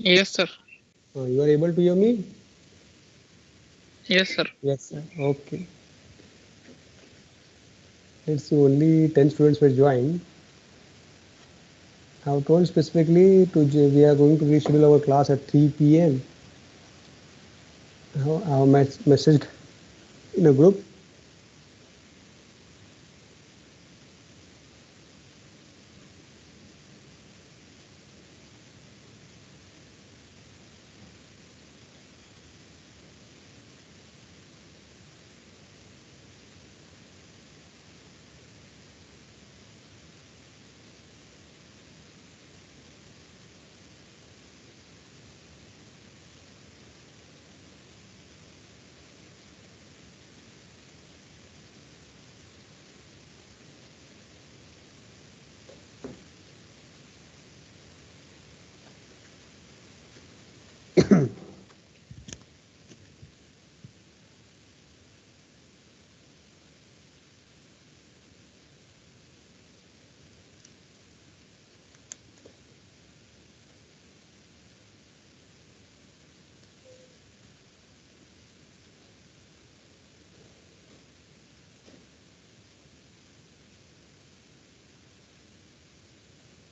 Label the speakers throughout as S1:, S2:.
S1: Yes, sir.
S2: You are able to hear me?
S1: Yes, sir.
S2: Yes, sir. Okay. It's only 10 students were joined. I have told specifically we are going to reschedule our class at 3 p.m. I have messaged in a group.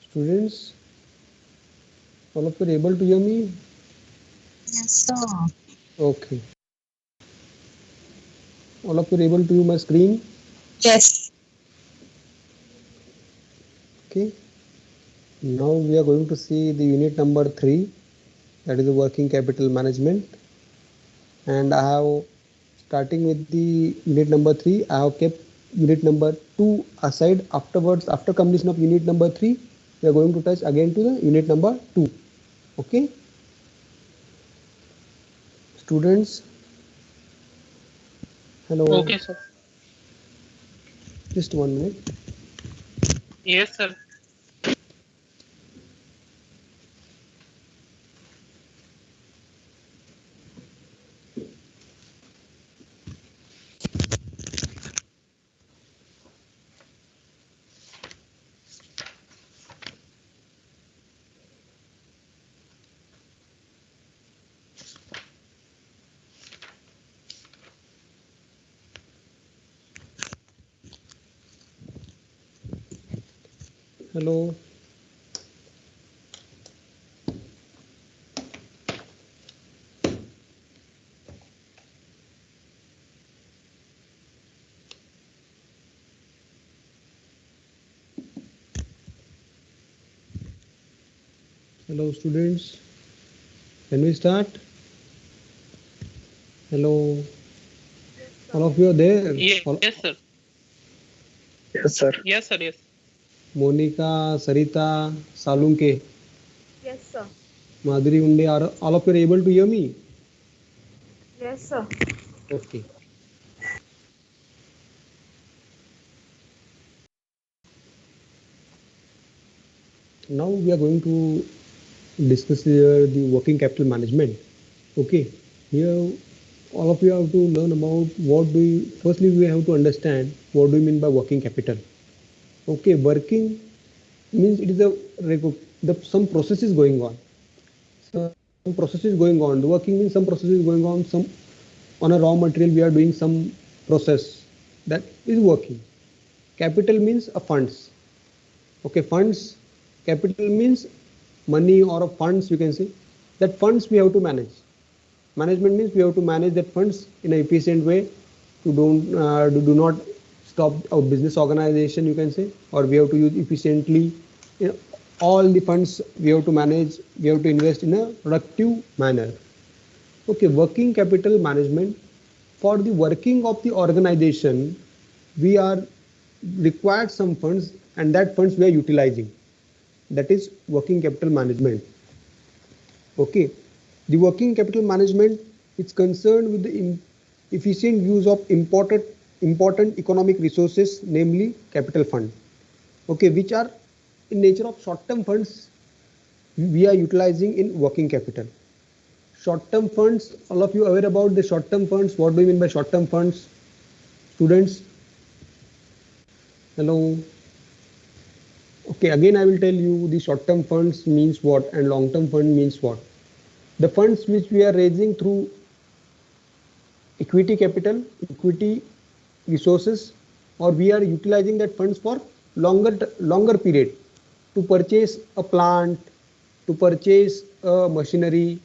S2: Students, all of you are able to hear me?
S3: Yes, sir.
S2: Okay. All of you are able to view my screen?
S3: Yes.
S2: Okay. Now we are going to see the unit number 3, that is the working capital management. And I have, starting with the unit number 3, I have kept unit number 2 aside. Afterwards, after completion of unit number 3, we are going to touch again to the unit number 2. Okay. Students, hello.
S1: Okay, sir.
S2: Just 1 minute.
S1: Yes, sir.
S2: Hello. Hello, students. Can we start? Hello. All of you are there.
S1: Yes,
S2: All,
S1: sir.
S4: Yes, sir.
S1: Yes, sir. Yes.
S2: Monica, Sarita, Salunke,
S5: Yes, sir.
S2: Madhuri Unde, are all of you are able to hear me?
S5: Yes, sir.
S2: Okay. Now we are going to discuss here the working capital management. Okay. Here all of you have to learn about what do you, firstly we have to understand what do you mean by working capital. Okay, working means it is some process is going on. Some process is going on. The working means some process is going on. Some on a raw material we are doing some process that is working. Capital means a funds. Okay, funds. Capital means money or a funds you can say. That funds we have to manage. Management means we have to manage that funds in an efficient way to do not stop our business organization you can say, or we have to use efficiently, you know, all the funds we have to manage, we have to invest in a productive manner. Okay, working capital management, for the working of the organization we are required some funds, and that funds we are utilizing, that is working capital management. Okay, the working capital management is concerned with the efficient use of important economic resources, namely capital fund. Okay, which are in nature of short-term funds we are utilizing in working capital. Short-term funds, all of you aware about the short-term funds? What do you mean by short-term funds, students? Hello. Okay, again I will tell you the short-term funds means what and long-term fund means what. The funds which we are raising through equity capital, equity resources, or we are utilizing that funds for longer period to purchase a plant, to purchase a machinery,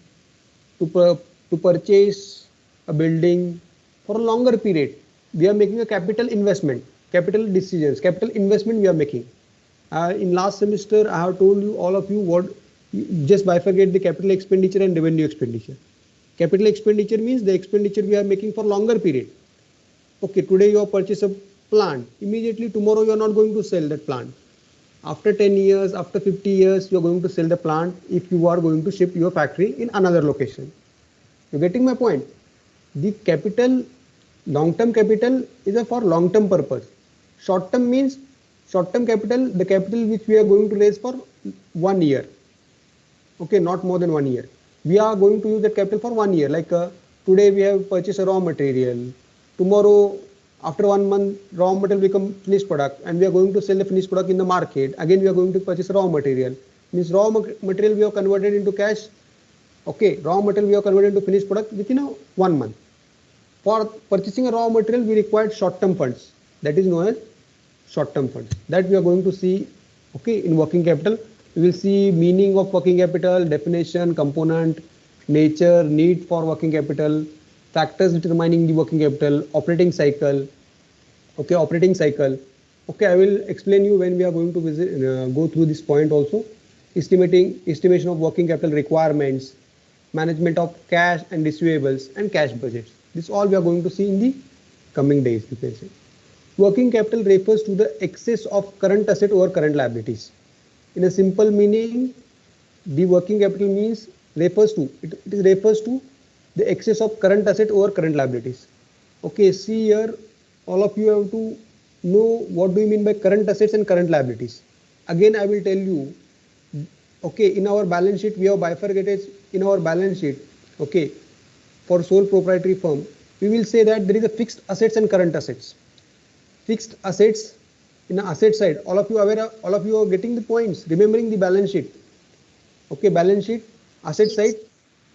S2: to purchase a building for a longer period. We are making a capital investment, capital decisions, capital investment we are making. In last semester, I have told you, all of you, what just bifurcate the capital expenditure and revenue expenditure. Capital expenditure means the expenditure we are making for longer period. Okay, today you have purchased a plant. Immediately tomorrow you are not going to sell that plant. After 10 years, after 50 years, you are going to sell the plant if you are going to shift your factory in another location. You getting my point? The capital, long-term capital is for long-term purpose. Short-term means short-term capital, the capital which we are going to raise for 1 year. Okay, not more than 1 year. We are going to use that capital for 1 year. Like today we have purchased a raw material. Tomorrow, after 1 month, raw material become finished product, and we are going to sell the finished product in the market. Again, we are going to purchase raw material. Means raw material we have converted into cash. Okay, raw material we have converted into finished product within 1 month. For purchasing a raw material, we required short-term funds. That is known as short-term funds. That we are going to see. Okay, in working capital, we will see meaning of working capital, definition, component, nature, need for working capital, factors determining the working capital, operating cycle. Okay, operating cycle. Okay, I will explain you when we are going to go through this point also. Estimation of working capital requirements, management of cash and receivables, and cash budgets. This all we are going to see in the coming days, you can say. Working capital refers to the excess of current asset over current liabilities. In a simple meaning, the working capital means refers to the excess of current asset over current liabilities. Okay, see here, all of you have to know what do you mean by current assets and current liabilities. Again, I will tell you. Okay, in our balance sheet, we have bifurcated in our balance sheet. Okay, for sole proprietary firm, we will say that there is a fixed assets and current assets. Fixed assets in the asset side, all of you are getting the points, remembering the balance sheet. Okay, balance sheet, asset side,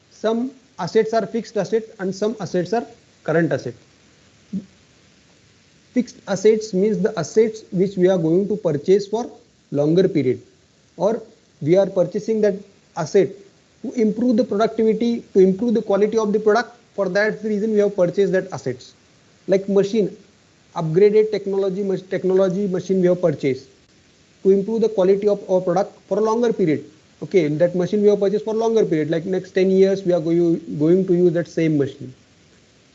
S2: some assets are fixed asset and some assets are current asset. Fixed assets means the assets which we are going to purchase for longer period, or we are purchasing that asset to improve the productivity, to improve the quality of the product. For that reason, we have purchased that assets. Like machine, upgraded technology machine we have purchased to improve the quality of our product for a longer period. Okay, that machine we have purchased for a longer period, like next 10 years we are going to use that same machine.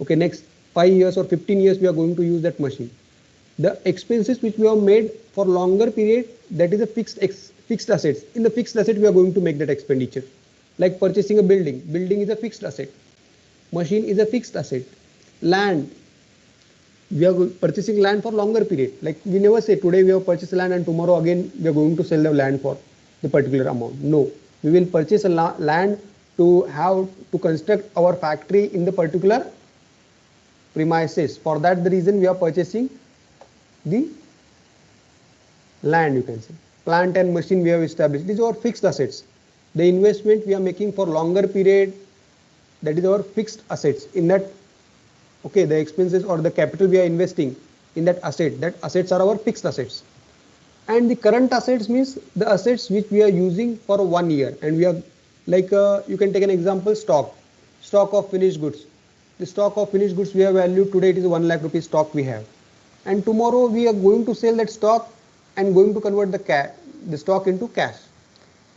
S2: Okay, next 5 years or 15 years we are going to use that machine. The expenses which we have made for longer period, that is a fixed assets. In the fixed asset we are going to make that expenditure. Like purchasing a building is a fixed asset. Machine is a fixed asset. Land, we are purchasing land for longer period. Like we never say today we have purchased land and tomorrow again we are going to sell the land for the particular amount. No, we will purchase a land to construct our factory in the particular premises. For that the reason we are purchasing the land, you can say. Plant and machine we have established. These are our fixed assets. The investment we are making for longer period, that is our fixed assets. In that, okay, the expenses or the capital we are investing in that assets are our fixed assets. And the current assets means the assets which we are using for 1 year, and we are like you can take an example, stock of finished goods. The stock of finished goods we have valued today, it is 1 lakh rupees stock we have, and tomorrow we are going to sell that stock and going to convert the stock into cash.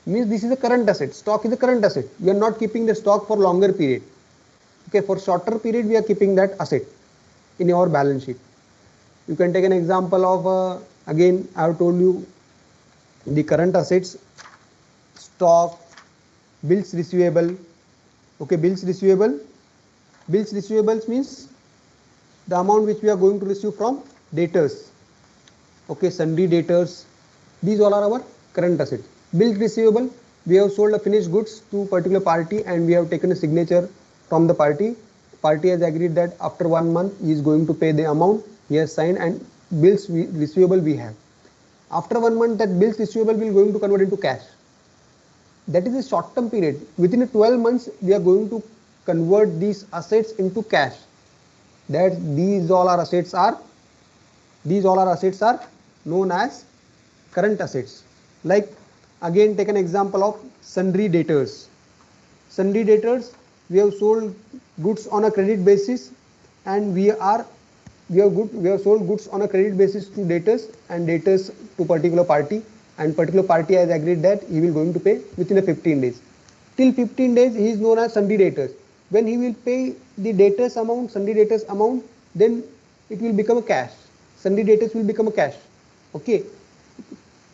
S2: Means this is a current asset. Stock is a current asset. We are not keeping the stock for longer period. Okay, for shorter period we are keeping that asset in our balance sheet. You can take an example of again I have told you the current assets, stock, bills receivable. Okay, bills receivable. Bills receivables means the amount which we are going to receive from debtors. Okay, sundry debtors. These all are our current assets. Bills receivable, we have sold a finished goods to particular party and we have taken a signature from the party. Party has agreed that after 1 month he is going to pay the amount. He has signed, and bills receivable we have. After 1 month that bills receivable will going to convert into cash. that is a short term period. Within a 12 months, we are going to convert these assets into cash. That these all our assets are known as current assets. Like again, take an example of sundry debtors. Sundry debtors, we have sold goods on a credit basis, and we have sold goods on a credit basis to debtors, and debtors to particular party, and particular party has agreed that he will going to pay within a 15 days. Till 15 days he is known as sundry debtors. When he will pay the debtors amount, sundry debtors amount, then it will become a cash. Sundry debtors will become a cash. Okay,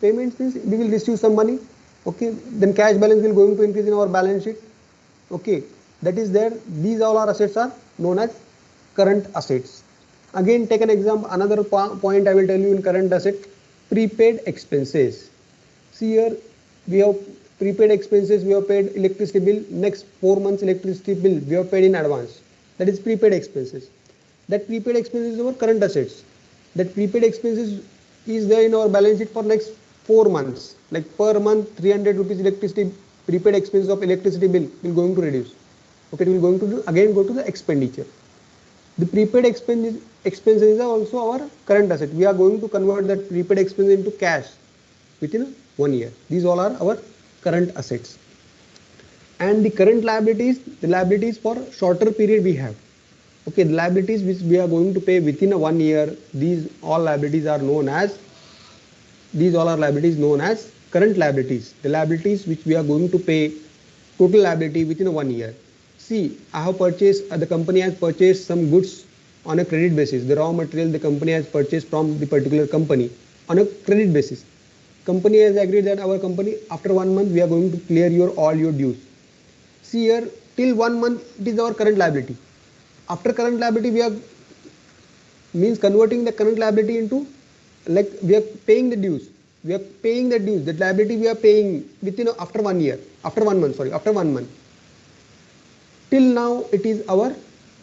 S2: payments means we will receive some money. Okay, then cash balance will going to increase in our balance sheet. Okay, that is there. These all our assets are known as current assets. Again, take an example, another point I will tell you in current asset, prepaid expenses. See here, we have prepaid expenses, we have paid electricity bill, next 4 months electricity bill, we have paid in advance. That is prepaid expenses. That prepaid expenses is our current assets. That prepaid expenses is there in our balance sheet for next 4 months. Like per month, 300 rupees electricity, prepaid expenses of electricity bill will going to reduce. Okay, it will going to again go to the expenditure. The prepaid expenses are also our current asset. We are going to convert that prepaid expense into cash within 1 year. These all are our current assets. And the current liabilities, the liabilities for shorter period we have. Okay, the liabilities which we are going to pay within a 1 year, these all liabilities are known as, these all are liabilities known as current liabilities. The liabilities which we are going to pay, total liability within a 1 year. See, I have purchased, the company has purchased some goods on a credit basis. The raw material the company has purchased from the particular company on a credit basis. Company has agreed that our company, after 1 month, we are going to clear all your dues. See here, till 1 month, it is our current liability. After current liability, we are means converting the current liability into, like we are paying the dues. We are paying the dues. That liability we are paying within after 1 year, after 1 month, sorry, after 1 month. Till now it is our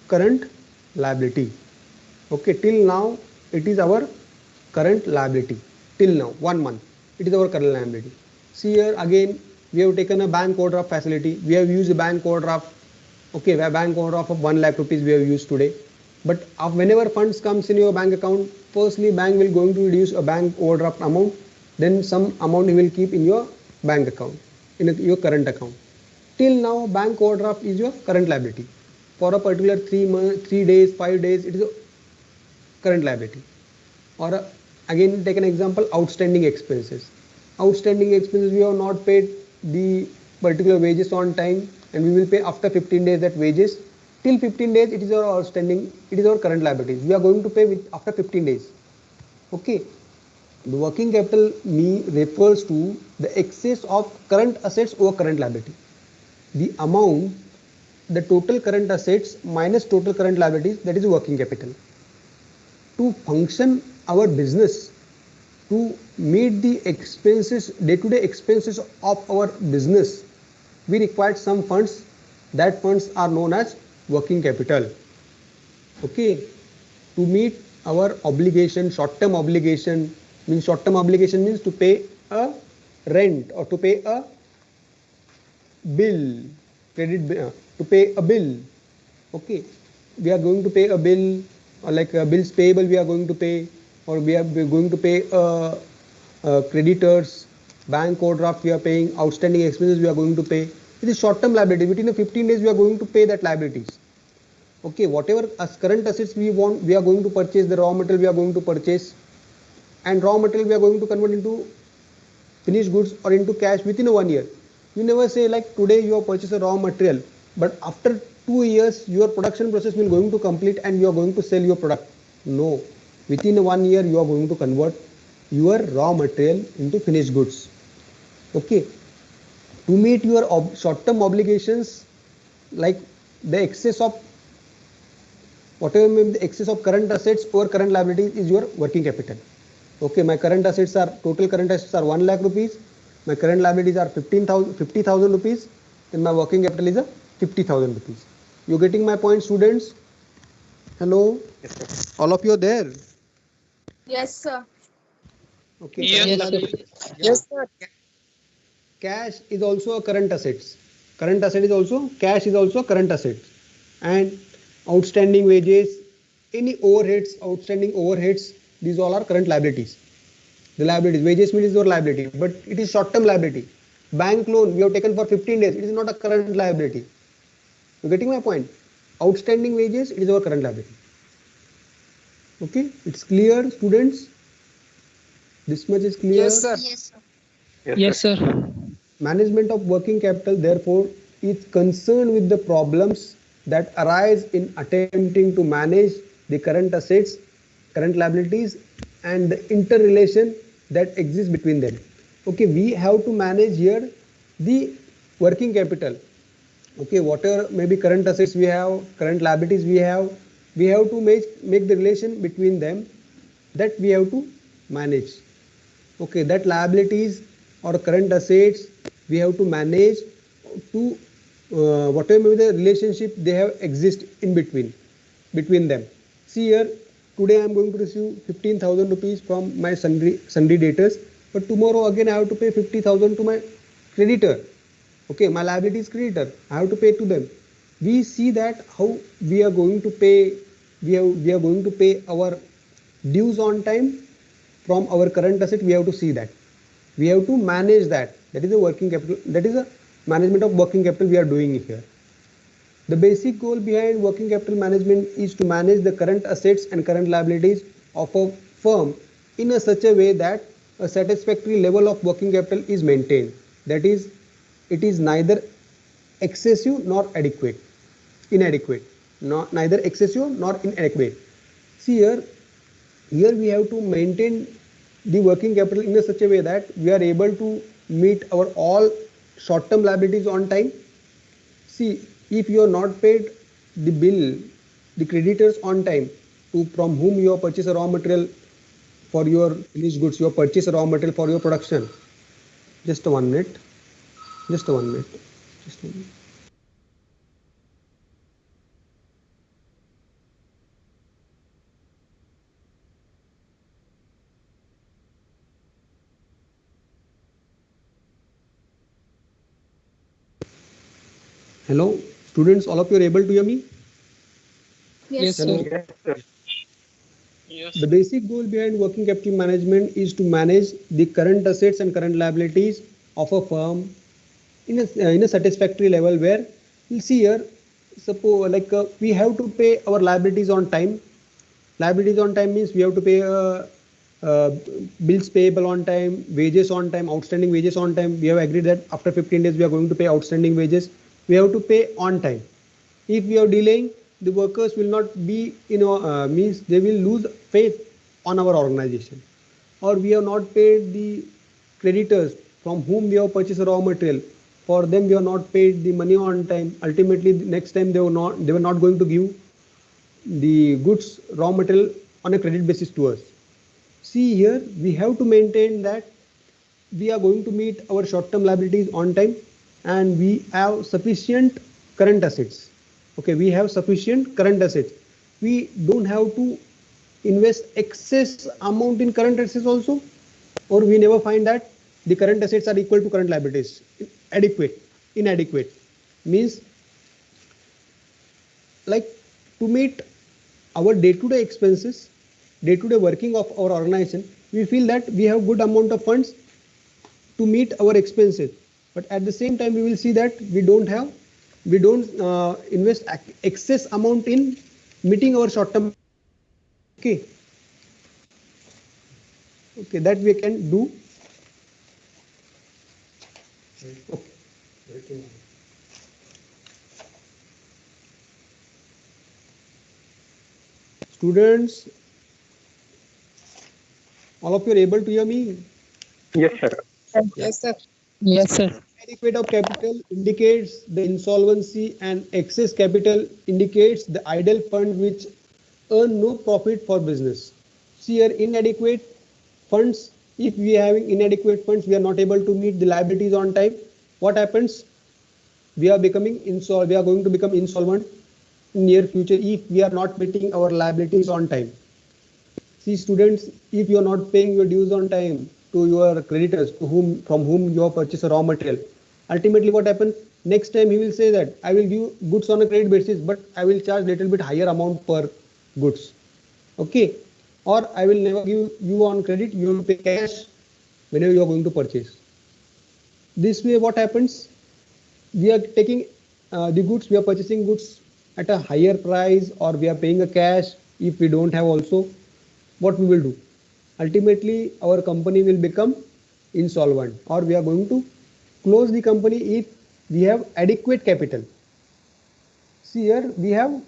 S2: current liability. Okay, till now it is our current liability. Till now 1 month it is our current liability. See here again, we have taken a bank overdraft facility. We have used a bank overdraft. Okay, a bank overdraft of 1 lakh rupees we have used today. But whenever funds comes in your bank account, firstly bank will going to reduce a bank overdraft amount. Then some amount you will keep in your bank account, in your current account. Till now, bank overdraft is your current liability. For a particular 3 days, 5 days, it is a current liability. Or again, take an example, outstanding expenses. Outstanding expenses, we have not paid the particular wages on time, and we will pay after 15 days that wages. Till 15 days, it is our outstanding, it is our current liability. We are going to pay after 15 days. Okay. The working capital refers to the excess of current assets over current liability. The amount, the total current assets minus total current liabilities, that is working capital. To function our business, to meet the expenses, day-to-day expenses of our business, we require some funds. That funds are known as working capital. Okay, to meet our obligation, short-term obligation, means short-term obligation means to pay a rent or to pay a bill, credit to pay a bill. Okay, we are going to pay a bill, or like bills payable we are going to pay, or we are going to pay creditors, bank overdraft we are paying, outstanding expenses we are going to pay. It is short-term liability. Within 15 days we are going to pay that liabilities. Okay, whatever as current assets we want, we are going to purchase the raw material we are going to purchase, and raw material we are going to convert into finished goods or into cash within 1 year. You never say like today you have purchased a raw material, but after 2 years your production process will going to complete and you are going to sell your product. No, within 1 year you are going to convert your raw material into finished goods. Okay, to meet your short-term obligations, like the excess of whatever may be the excess of current assets or current liabilities is your working capital. Okay, my current assets are, total current assets are 1 lakh rupees. My current liabilities are 50,000 rupees. Then my working capital is a 50,000 rupees. You getting my point, students? Hello?
S4: Yes, sir.
S2: All of you are there?
S5: Yes, sir.
S2: Okay.
S1: Yes,
S2: current
S1: sir.
S2: liability-
S3: Yes, sir.
S2: cash is also a current assets. Current asset is also, cash is also current assets. And outstanding wages, any overheads, outstanding overheads, these all are current liabilities. The liabilities, wages means your liability, but it is short-term liability. Bank loan we have taken for 15 days, it is not a current liability. You getting my point? Outstanding wages, it is our current liability. Okay, it's clear, students? This much is clear?
S3: Yes, sir.
S1: Yes, sir.
S2: Management of working capital, therefore, is concerned with the problems that arise in attempting to manage the current assets, current liabilities, and the interrelation that exists between them. Okay, we have to manage here the working capital. Okay, whatever maybe current assets we have, current liabilities we have to make the relation between them, that we have to manage. Okay, that liabilities or current assets we have to manage to whatever may be the relationship they have exist in between them. See here, today I am going to receive 15,000 rupees from my sundry debtors, but tomorrow again I have to pay 50,000 to my creditor. Okay, my liability is creditor, I have to pay to them. We see that how we are going to pay, we are going to pay our dues on time from our current asset. We have to see that, we have to manage that. That is a working capital, that is a management of working capital we are doing here. The basic goal behind working capital management is to manage the current assets and current liabilities of a firm in a such a way that a satisfactory level of working capital is maintained. That is, it is neither excessive nor inadequate, neither excessive nor inadequate. See here we have to maintain the working capital in a such a way that we are able to meet our all short-term liabilities on time. See, if you are not paid the bill, the creditors on time, from whom you have purchased a raw material for your finished goods, you have purchased a raw material for your production. Just 1 minute. Hello, students, all of you are able to hear me?
S1: Yes, sir.
S2: Hello.
S4: Yes, sir.
S1: Yes.
S2: The basic goal behind working capital management is to manage the current assets and current liabilities of a firm in a satisfactory level, where you'll see here, suppose we have to pay our liabilities on time. Liabilities on time means we have to pay bills payable on time, wages on time, outstanding wages on time. We have agreed that after 15 days we are going to pay outstanding wages. We have to pay on time. If we are delaying, the workers will not be, means they will lose faith on our organization. Or we have not paid the creditors from whom we have purchased raw material. For them we have not paid the money on time. Ultimately, the next time they were not going to give the goods, raw material on a credit basis to us. See here, we have to maintain that we are going to meet our short-term liabilities on time, and we have sufficient current assets. Okay, we have sufficient current assets. We don't have to invest excess amount in current assets also, or we never find that the current assets are equal to current liabilities. Inadequate means, like, to meet our day-to-day expenses, day-to-day working of our organization, we feel that we have good amount of funds to meet our expenses, but at the same time we will see that we don't invest excess amount in meeting our short-term. Okay, that we can do. Okay. Students, all of you are able to hear me?
S4: Yes, sir.
S3: Yes, sir.
S1: Yes, sir.
S2: Adequate of capital indicates the insolvency, and excess capital indicates the idle fund which earn no profit for business. See here, inadequate funds. If we are having inadequate funds, we are not able to meet the liabilities on time. What happens? We are going to become insolvent in near future if we are not meeting our liabilities on time. See students, if you are not paying your dues on time, to your creditors from whom you have purchased a raw material. Ultimately, what happens? Next time he will say that I will give goods on a credit basis, but I will charge little bit higher amount per goods. Okay, or I will never give you on credit. You will pay cash whenever you are going to purchase. This way, what happens? We are taking the goods, we are purchasing goods at a higher price, or we are paying a cash if we don't have also. What we will do? Ultimately, our company will become insolvent, or we are going to close the company if we have adequate capital. See here, we have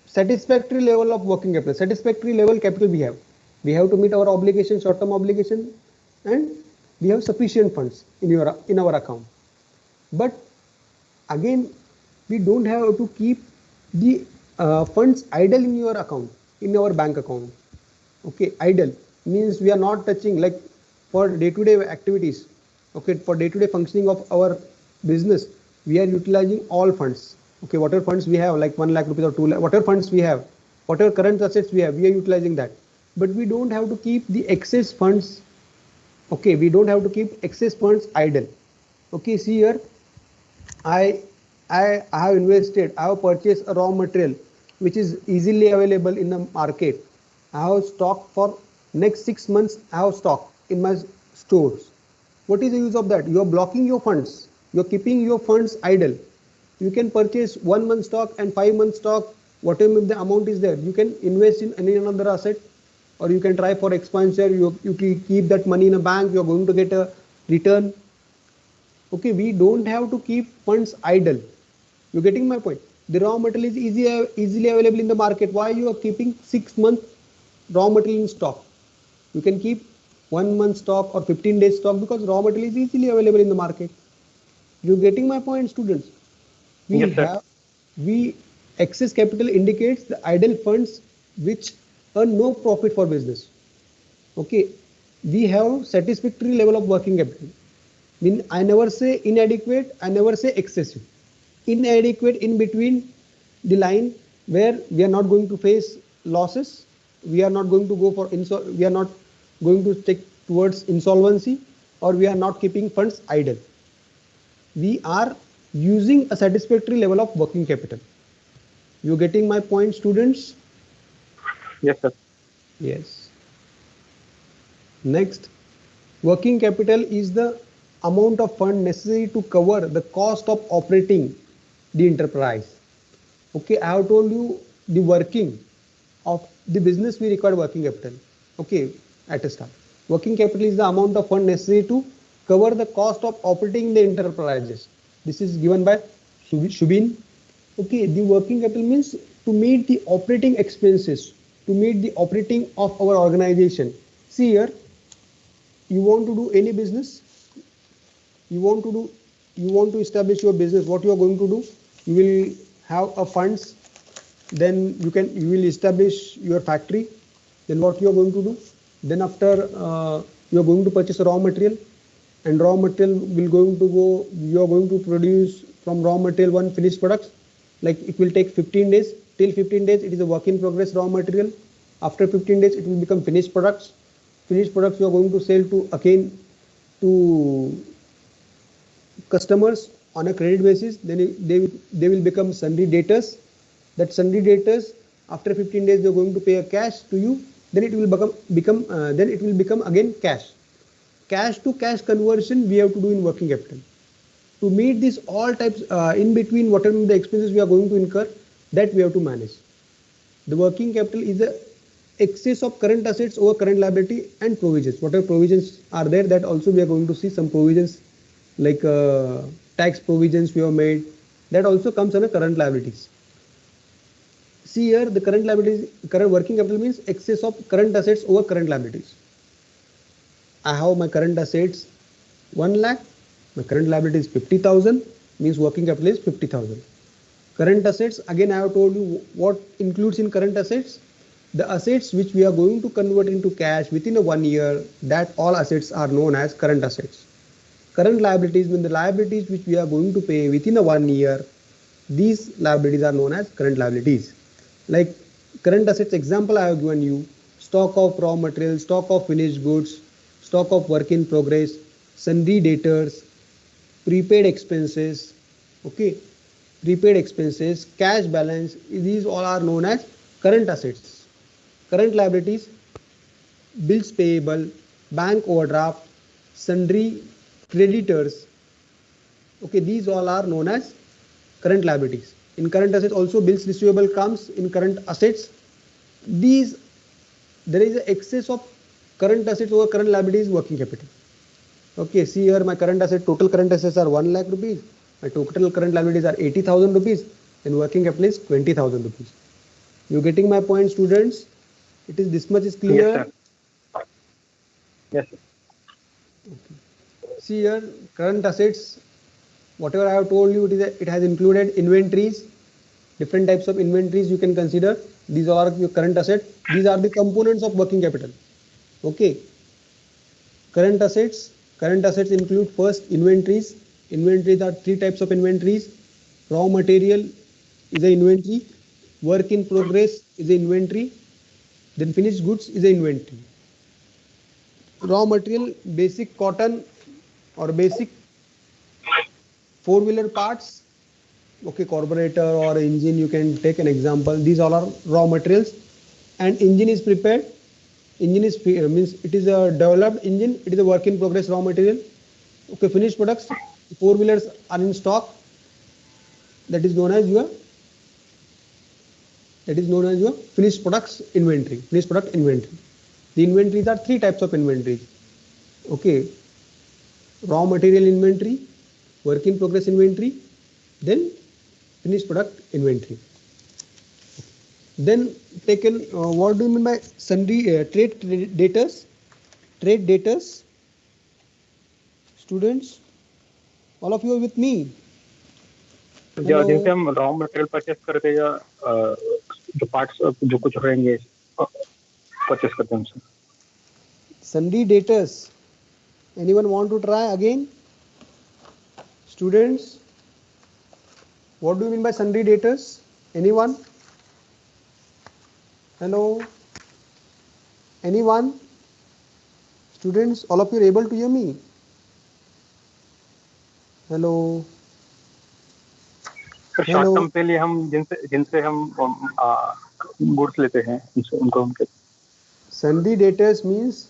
S2: satisfactory level of working capital, satisfactory level capital we have. We have to meet our obligation, short-term obligation, and we have sufficient funds in our account. But again, we don't have to keep the funds idle in your account, in our bank account. Okay, idle means we are not touching, like for day-to-day activities. Okay, for day-to-day functioning of our business, we are utilizing all funds. Okay, whatever funds we have, like 1 lakh rupees or 2 lakh, whatever funds we have, whatever current assets we have, we are utilizing that. But we don't have to keep the excess funds. Okay, we don't have to keep excess funds idle. Okay, see here, I have invested, I have purchased a raw material which is easily available in the market. I have stock for next 6 months. I have stock in my stores. What is the use of that? You are blocking your funds. You are keeping your funds idle. You can purchase 1 month stock and 5 month stock, whatever the amount is there. You can invest in any another asset, or you can try for expansion. You keep that money in a bank. You are going to get a return. Okay, we don't have to keep funds idle. You're getting my point? The raw material is easily available in the market. Why you are keeping 6 months raw material in stock? You can keep 1 month stock or 15 days stock, because raw material is easily available in the market. You're getting my point, students? We excess capital indicates the idle funds which earn no profit for business. Okay, we have satisfactory level of working capital. I never say inadequate, I never say excessive. Inadequate in between the line where we are not going to face losses, we are not going to go for we are not going to take towards insolvency, or we are not keeping funds idle. We are using a satisfactory level of working capital. You getting my point, students?
S4: Yes, sir.
S2: Yes. Next, working capital is the amount of fund necessary to cover the cost of operating the enterprise. Okay, I have told you the working of the business, we require working capital. Okay, at a start. Working capital is the amount of fund necessary to cover the cost of operating the enterprises. This is given by Shubin. Okay, the working capital means to meet the operating expenses, to meet the operating of our organization. See here, you want to do any business, you want to establish your business. What you are going to do? You will have a funds, then you will establish your factory. Then what you are going to do? Then after you are going to purchase a raw material, and raw material will going to go. You are going to produce from raw material one finished products. Like it will take 15 days. Till 15 days, it is a work in progress raw material. After 15 days, it will become finished products. Finished products you are going to sell to customers on a credit basis. Then they will become sundry debtors. That sundry debtors, after 15 days, they are going to pay a cash to you. Then it will become again cash. Cash to cash conversion we have to do in working capital. To meet this all types in between, whatever the expenses we are going to incur, that we have to manage. The working capital is the excess of current assets over current liability and provisions. Whatever provisions are there, that also we are going to see some provisions like tax provisions we have made. That also comes under current liabilities. See here, the current liabilities, current working capital means excess of current assets over current liabilities. I have my current assets 1 lakh, my current liability is 50,000, means working capital is 50,000. Current assets, again I have told you what includes in current assets. The assets which we are going to convert into cash within a 1 year, that all assets are known as current assets. Current liabilities mean the liabilities which we are going to pay within a 1 year, these liabilities are known as current liabilities. Like current assets example I have given you, stock of raw material, stock of finished goods, stock of work in progress, sundry debtors, prepaid expenses, okay, prepaid expenses, cash balance, these all are known as current assets. Current liabilities, bills payable, bank overdraft, sundry creditors, okay, these all are known as current liabilities. In current assets also bills receivable comes in current assets. These, there is an excess of current assets over current liabilities working capital. Okay, see here my current asset, total current assets are 1 lakh rupees, my total current liabilities are 80,000 rupees, and working capital is 20,000 rupees. You getting my point, students? It is this much is clear?
S4: Yes, sir. Yes, sir.
S2: Okay. See here, current assets, whatever I have told you, it has included inventories, different types of inventories you can consider. These are your current assets. These are the components of working capital. Okay. Current assets include first inventories. Inventories are three types of inventories. Raw material is an inventory, work in progress is an inventory, then finished goods is an inventory. Raw material, basic cotton or basic four-wheeler parts, okay, carburetor or engine, you can take an example. These all are raw materials. And engine is prepared. Engine is means it is a developed engine, it is a work in progress raw material. Okay, finished products, four-wheelers are in stock, that is known as your finished products inventory, finished product inventory. The inventories are three types of inventories. Okay, raw material inventory, work in progress inventory, then finished product inventory. Then taken, what do you mean by sundry trade debtors? Trade debtors, students, all of you are with me?
S4: जिनसे हम raw material purchase करते हैं या जो parts जो कुछ रहेंगे purchase करते हैं उनसे.
S2: Sundry debtors. Anyone want to try again? Students, what do you mean by sundry debtors? Anyone? Hello? Anyone? Students, all of you are able to hear me? Hello?
S4: Short term के लिए हम जिनसे हम goods लेते हैं उनको उनके.
S2: Sundry debtors means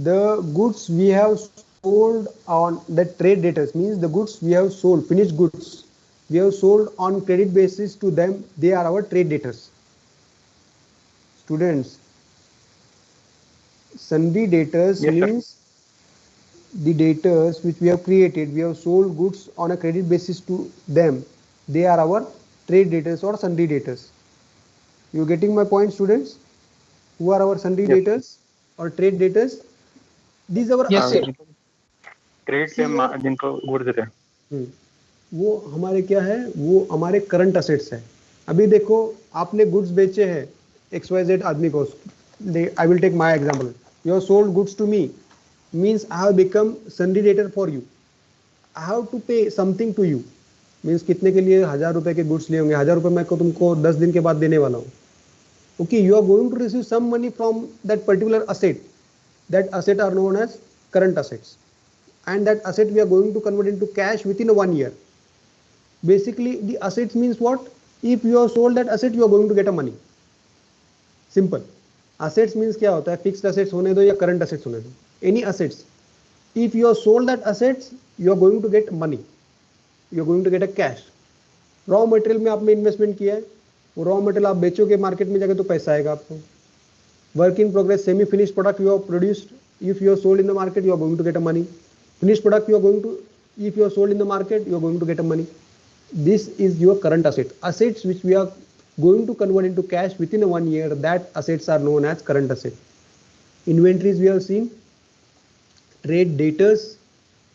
S2: the goods we have sold on, the trade debtors means the goods we have sold, finished goods we have sold on credit basis to them, they are our trade debtors. Students, sundry debtors means the debtors which we have created, we have sold goods on a credit basis to them, they are our trade debtors or sundry debtors. You getting my point, students? Who are our sundry debtors or trade debtors? These are
S1: Yes, sir.
S4: Trade पे जिनको goods देते हैं
S2: वो हमारे क्या है, वो हमारे करंट असेट्स है. अभी देखो आपने गुड्स बेचे हैं XYZ आदमी को, I will take my example, you have sold goods to me, means I have become sundry debtor for you, I have to pay something to you, means कितने के लिए 1000 रुपए के गुड्स लिए होंगे, 1000 रुपए मैं को तुमको 10 दिन के बाद देने वाला हूँ. Okay, you are going to receive some money from that particular asset, that asset are known as current assets, and that asset we are going to convert into cash within 1 year. Basically the assets means what? If you have sold that asset you are going to get a money. Simple. Assets means क्या होता है, fixed assets होने दो या current assets होने दो, any assets, if you have sold that assets you are going to get money, you are going to get a cash. raw material में आपने investment किया है, वो raw material आप बेचोगे मार्केट में जाके तो पैसा आएगा आपको. Work in progress, semi-finished product you have produced, if you have sold in the market, you are going to get a money. Finished product you are going to, if you have sold in the market, you are going to get a money. This is your current asset. Assets which we are going to convert into cash within 1 year, that assets are known as current asset. Inventories we have seen. Trade debtors.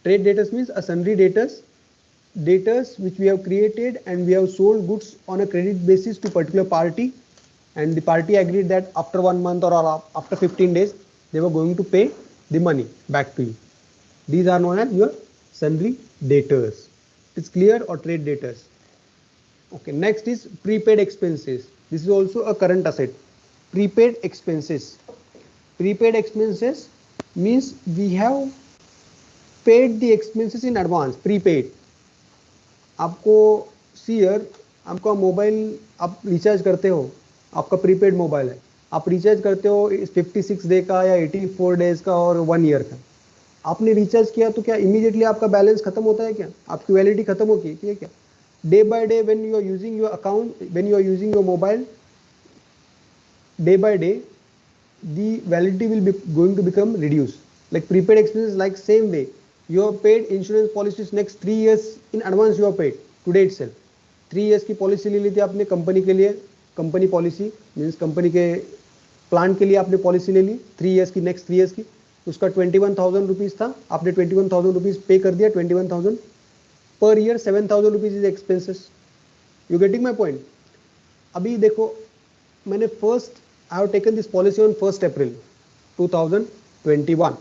S2: Trade debtors means a sundry debtors. Debtors which we have created and we have sold goods on a credit basis to particular party, and the party agreed that after 1 month or after 15 days they were going to pay the money back to you. These are known as your sundry debtors. It's clear, or trade debtors. Okay, next is prepaid expenses. This is also a current asset. Prepaid expenses. Prepaid expenses means we have paid the expenses in advance, prepaid. आपको shear आपका mobile आप recharge करते हो, आपका prepaid mobile है, आप recharge करते हो 56 डे का या 84 डेज का और 1 ईयर का. आपने रिचार्ज किया तो क्या इमीडिएटली आपका बैलेंस खत्म होता है क्या? आपकी वैलिडिटी खत्म होती है क्या? Day by day when you are using your account, when you are using your mobile, day by day the validity will be going to become reduced. Like prepaid expenses, like same way you have paid insurance policies next 3 years in advance, you have paid today itself. 3 years की policy ले ली थी आपने company के लिए, company policy means company के plan के लिए आपने पॉलिसी ले ली 3 years की, नेक्स्ट 3 years की, उसका 21,000 रुपीज़ था, आपने 21,000 रुपीज़ पे कर दिया. 21,000 per year, 7,000 rupees is expenses. You getting my point? अभी देखो मैंने first I have taken this policy on 1st April 2021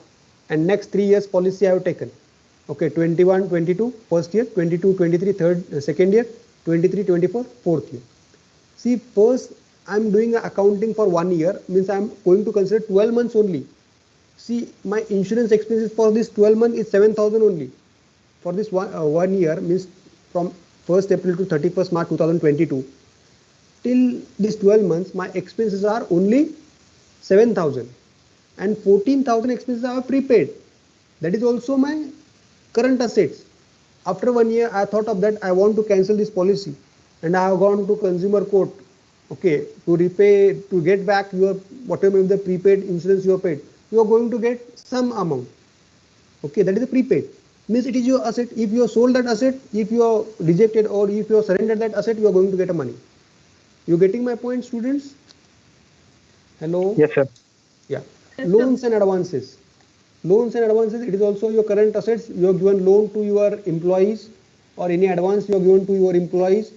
S2: and next 3 years policy I have taken. Okay, 21, 22 first year, 22, 23 second year, 23, 24 fourth year. See, first I am doing accounting for 1 year, means I am going to consider 12 months only. See, my insurance expenses for this 12 months is 7,000 only. For this 1 year, means from 1st April to 31st March 2022. Till this 12 months, my expenses are only 7,000 and 14,000 expenses are prepaid. That is also my current assets. After 1 year, I thought of that I want to cancel this policy and I have gone to consumer court. Okay, to repay, to get back your whatever the prepaid insurance you have paid, you are going to get some amount. Okay, that is the prepaid. Means it is your asset. If you have sold that asset, if you are rejected or if you have surrendered that asset, you are going to get a money. You getting my point, students? Hello?
S4: Yes, sir.
S2: Yeah. Loans and advances. Loans and advances, it is also your current assets. You have given loan to your employees or any advance you have given to your employees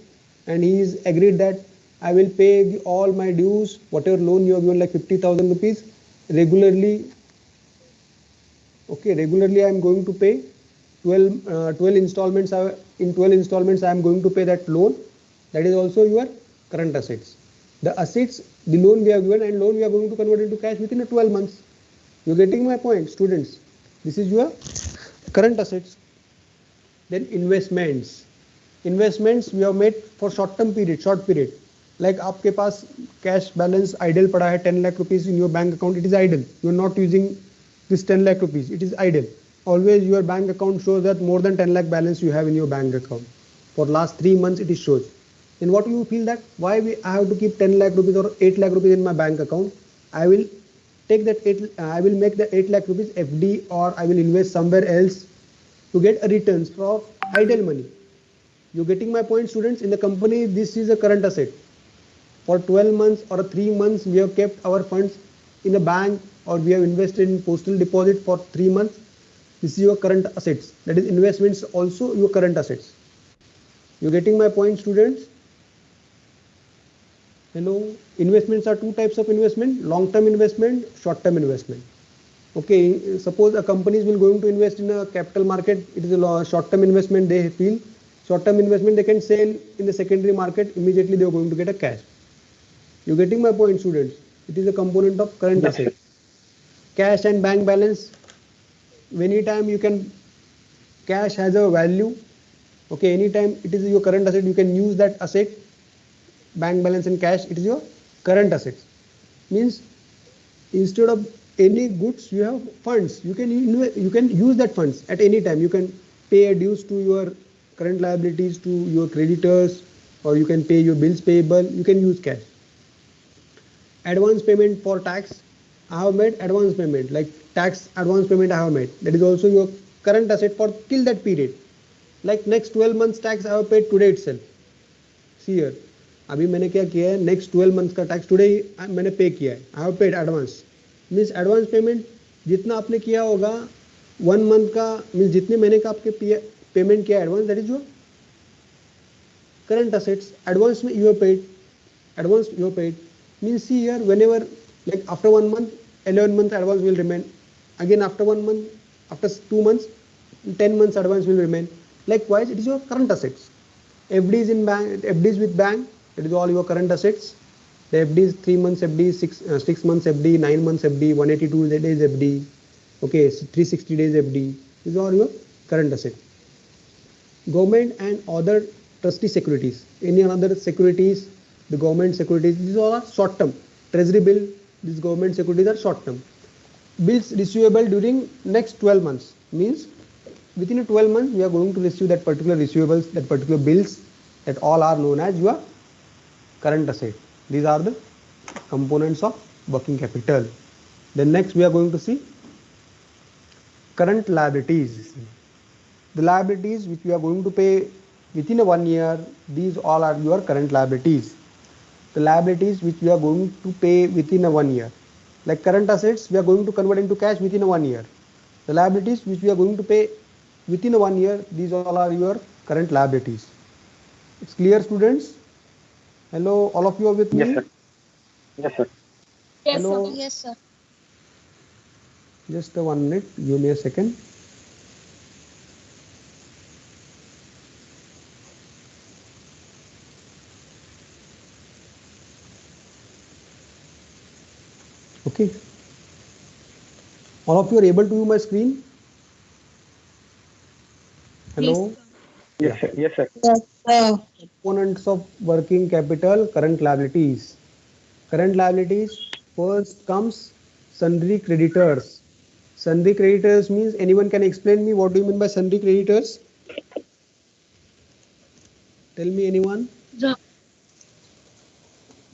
S2: and he is agreed that I will pay all my dues, whatever loan you have given, like 50,000 rupees regularly. Okay, regularly I am going to pay 12 installments. In 12 installments I am going to pay that loan. That is also your current assets. The assets, the loan we have given and loan we are going to convert into cash within 12 months. You getting my point, students? This is your current assets. Then investments. Investments we have made for short period. Like आपके पास cash balance idle पड़ा है 10 lakh rupees in your bank account, it is idle. You are not using this 10 lakh rupees, it is idle. Always your bank account shows that more than 10 lakh balance you have in your bank account. For last 3 months it is shows. Then what you feel that why I have to keep 10 lakh rupees or 8 lakh rupees in my bank account? I will take that I will make the 8 lakh rupees FD or I will invest somewhere else to get a returns for idle money. You getting my point, students? In the company, this is a current asset. For 12 months or 3 months, we have kept our funds in a bank or we have invested in postal deposit for 3 months. This is your current assets. That is investments also your current assets. You getting my point, students? Hello. Investments are two types of investment: long-term investment, short-term investment. Okay, suppose a company will going to invest in a capital market. It is a short-term investment. They feel short-term investment they can sell in the secondary market. Immediately they are going to get a cash. You getting my point, students? It is a component of current asset. Cash and bank balance. Anytime you can, cash has a value. Okay, anytime it is your current asset, you can use that asset. Bank balance and cash, it is your current assets. Means instead of any goods, you have funds. You can use that funds at any time. You can pay dues to your current liabilities, to your creditors, or you can pay your bills payable. You can use cash. Advance payment for tax. I have made advance payment, like tax advance payment I have made. That is also your current asset for till that period. Like next 12 months tax I have paid today itself. See here. अभी मैंने क्या किया है, next 12 month का tax today मैंने पे किया है. I have paid advance. Means advance payment जितना आपने किया होगा 1 मंथ का, मीन्स जितने महीने का आपके पेमेंट किया advance, that is your current assets. Advance में you have paid, advance you have paid. Means see here whenever like after 1 month 11 months advance will remain, again after 1 month, after 2 months 10 months advance will remain. Likewise it is your current assets. FDs in bank, FDs with bank, that is all your current assets. The FD is 3 months FD, 6 months FD, 9 months FD, 182 days FD. Okay, so 360 days FD. These are your current asset. Government and other trustee securities. Any other securities, the government securities, these all are short term. Treasury bill, these government securities are short term. Bills receivable during next 12 months means within a 12 months we are going to receive that particular receivables, that particular bills, that all are known as your current asset. These are the components of working capital. Then next we are going to see current liabilities. The liabilities which we are going to pay within a 1 year, these all are your current liabilities. The liabilities which we are going to pay within a 1 year, like current assets we are going to convert into cash within a 1 year. The liabilities which we are going to pay within a 1 year, these all are your current liabilities. It's clear, students? Hello, all of you are with me?
S4: Yes, sir. Yes, sir.
S3: Yes,
S2: Hello.
S3: sir. Yes, sir.
S2: Just a 1 minute, give me a second. Okay. All of you are able to view my screen? Hello?
S4: Yes, sir. Yes, sir.
S3: Yes, sir.
S2: Components of working capital, current liabilities. Current liabilities, first comes sundry creditors. Sundry creditors means, anyone can explain me what do you mean by sundry creditors? Tell me, anyone?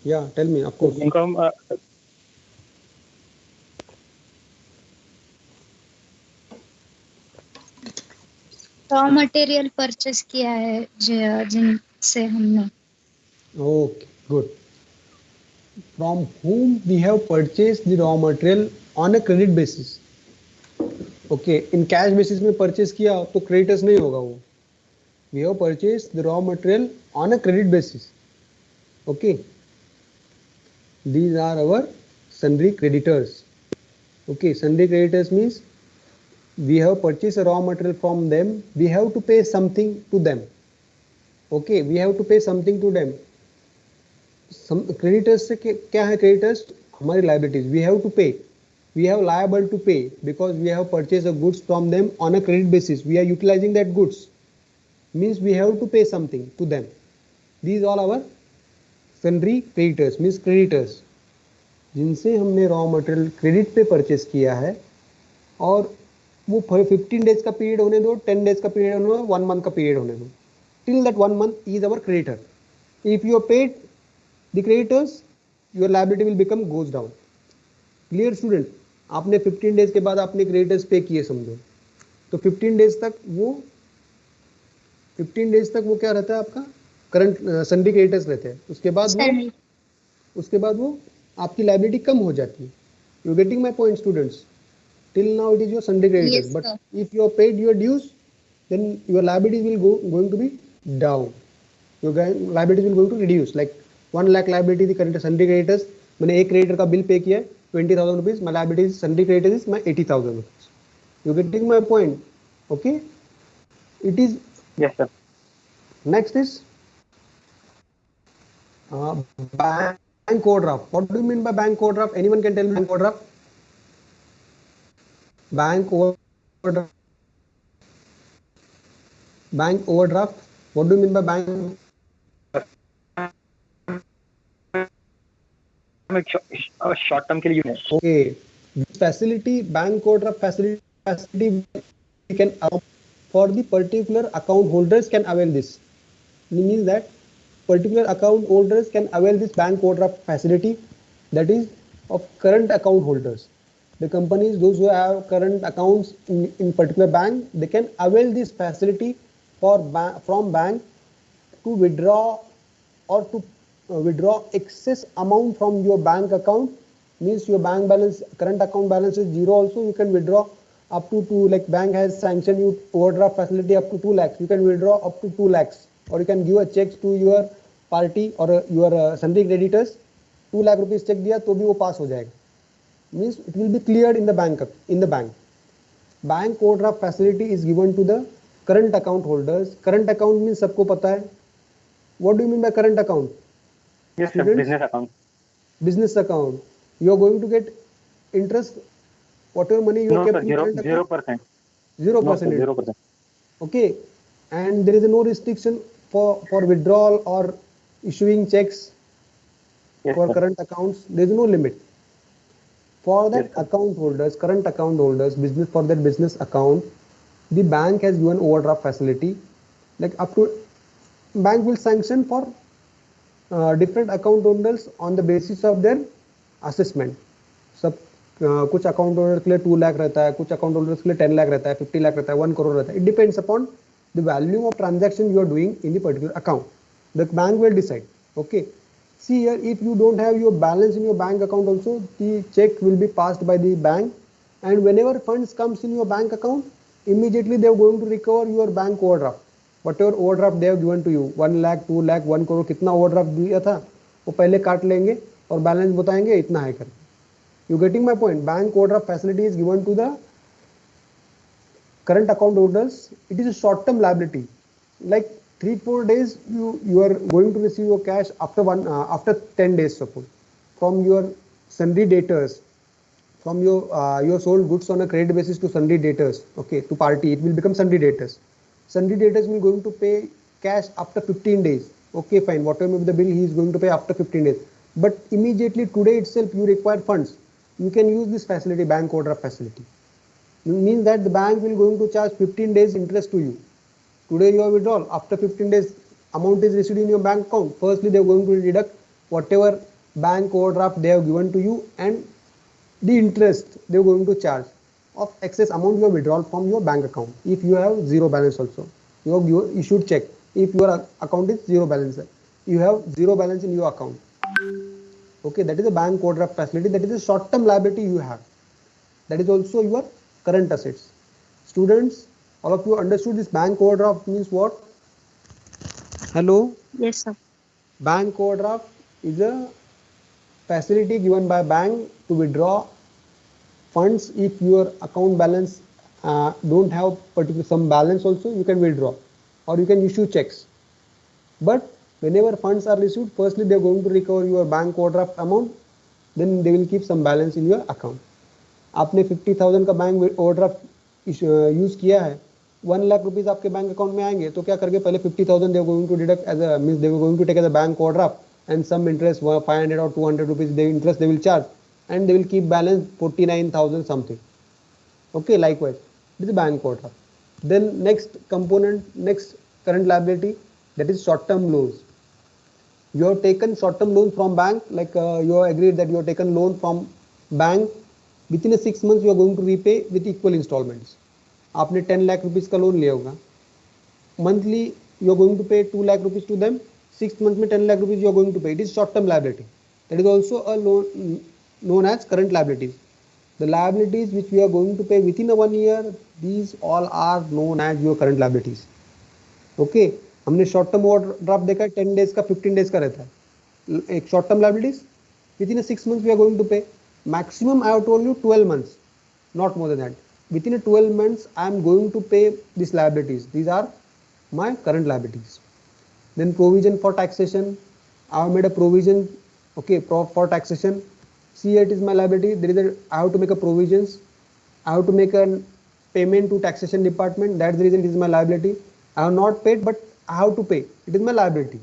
S2: Yeah, tell me, of course.
S4: Income.
S3: Raw material purchase किया है जिनसे हमने
S2: Okay, good. From whom we have purchased the raw material on a credit basis. Okay, in cash basis में purchase किया तो creditors नहीं होगा वो. We have purchased the raw material on a credit basis. Okay, these are our sundry creditors. Okay, sundry creditors means we have purchased a raw material from them, we have to pay something to them. Okay, we have to pay something to them. Some creditors से क्या है? Creditors हमारी liabilities, we have to pay, we have liable to pay because we have purchased the goods from them on a credit basis. We are utilizing that goods, means we have to pay something to them. These all our sundry creditors means creditors जिनसे हमने raw material credit पे purchase किया है, और वो 15 days का period होने दो, 10 डेज का पीरियड होने दो, 1 मंथ का पीरियड होने दो, till that 1 month is our creditor. If you paid the creditors, your liability will become goes down. Clear student? आपने 15 डेज के बाद आपने क्रेडिटर्स पे किए समझो, तो 15 डेज तक वो क्या रहता है आपका? करंट सन्डी क्रेडिटर्स रहते हैं. उसके बाद वो आपकी लायबिलिटी कम हो जाती है. You getting my point students? Till now it is your Sunday creditors,
S3: Yes,
S2: but
S3: sir.
S2: if you have paid your dues, then your liabilities will going to be down. Your liabilities will going to reduce. Like 1 lakh liability the current Sunday creditors. मैंने एक creditor का bill pay किया है 20,000 rupees. My liabilities Sunday creditors is my 80,000 rupees. You getting my point? Okay. It is.
S4: Yes, sir.
S2: Next is bank overdraft. What do you mean by bank overdraft? Anyone can tell me bank overdraft? Bank overdraft. What do you mean by bank?
S4: Short term के लिए है.
S2: Okay, facility, bank overdraft facility we can for the particular account holders can avail this. It means that particular account holders can avail this bank overdraft facility, that is of current account holders. The companies, those who have current accounts in particular bank, they can avail this facility from bank to withdraw or to withdraw excess amount from your bank account. Means your bank balance, current account balance is 0 also, you can withdraw up to 2, like bank has sanctioned you overdraft facility up to 2 lakhs, you can withdraw up to 2 lakhs, or you can give a check to your party or your sundry creditors, 2 lakh rupees check दिया तो भी वो पास हो जाएगा. Means it will be cleared in the bank. Bank overdraft facility is given to the current account holders. Current account means सबको पता है. What do you mean by current account?
S4: Yes, sir.
S2: Students?
S4: Business account.
S2: Business account. You are going to get interest whatever money you
S4: No,
S2: have
S4: sir,
S2: kept in
S4: zero,
S2: current account,
S4: 0%.
S2: 0%
S4: No, sir,
S2: interest.
S4: 0%.
S2: Okay, and there is no restriction for withdrawal or issuing checks
S4: Yes,
S2: for
S4: sir.
S2: current accounts. There is no limit. For
S4: Yes,
S2: that
S4: sir.
S2: account holders, current account holders, business for that business account, the bank has given overdraft facility. Like up to bank will sanction for different account holders on the basis of their assessment. सब कुछ account holder के लिए 2 लाख रहता है, कुछ account holders के लिए 10 लाख रहता है, 50 लाख रहता है, 1 करोड़ रहता है. It depends upon the value of transaction you are doing in the particular account. The bank will decide. Okay, see here, if you don't have your balance in your bank account also, the check will be passed by the bank, and whenever funds comes in your bank account, immediately they are going to recover your bank overdraft. Whatever overdraft they have given to you, 1 lakh, 2 lakh, 1 crore कितना overdraft दिया था वो पहले काट लेंगे और balance बताएंगे इतना है करके. You getting my point? Bank overdraft facility is given to the current account holders. It is a short term liability, like 3-4 days you are going to receive your cash after 10 days, suppose, from your sundry debtors, from your sold goods on a credit basis to sundry debtors, okay, to party, it will become sundry debtors. Sundry debtors will going to pay cash after 15 days. Okay, fine, whatever may be the bill, he is going to pay after 15 days. But immediately today itself you require funds, you can use this facility, bank overdraft facility. It means that the bank will going to charge 15 days interest to you. Today you have withdrawal, after 15 days amount is received in your bank account. Firstly they are going to deduct whatever bank overdraft they have given to you and the interest they are going to charge of excess amount you have withdrawn from your bank account. If you have zero balance also, you should check if your account is zero balance, you have zero balance in your account. Okay, that is a bank overdraft facility. That is a short term liability you have. That is also your current assets. Students, all of you understood this bank overdraft means what? Hello?
S3: Yes, sir.
S2: Bank overdraft is a facility given by bank to withdraw funds if your account balance don't have particular some balance also, you can withdraw or you can issue checks. But whenever funds are received, firstly they are going to recover your bank overdraft amount, then they will keep some balance in your account. आपने 50,000 का bank overdraft use किया है, 1 lakh rupees आपके bank account में आएंगे तो क्या करके पहले 50,000 they going to deduct as a means they going to take as a bank overdraft and some interest 500 or 200 rupees they interest they will charge and they will keep balance 49,000 something. Okay, likewise it is a bank overdraft. Then next component, next current liability, that is short term loans. You have taken short term loan from bank, like you have agreed that you have taken loan from bank. Within a 6 months you are going to repay with equal installments. आपने 10 lakh rupees का loan लिया होगा, monthly you are going to pay 2 lakh rupees to them, 6 months में 10 lakh rupees you are going to pay. It is short term liability. That is also a loan known as current liabilities. The liabilities which we are going to pay within a 1 year, these all are known as your current liabilities. Okay, हमने short term overdraft देखा है 10 days का 15 days का रहता है. एक short term liabilities with in 6 months we are going to pay. Maximum I have told you 12 months, not more than that. Within a 12 months I am going to pay these liabilities. These are my current liabilities. Then provision for taxation, I have made a provision, okay, for taxation. See, it is my liability. There is I have to make a provisions, I have to make a payment to taxation department. That's the reason it is my liability. I have not paid but I have to pay. It is my liability.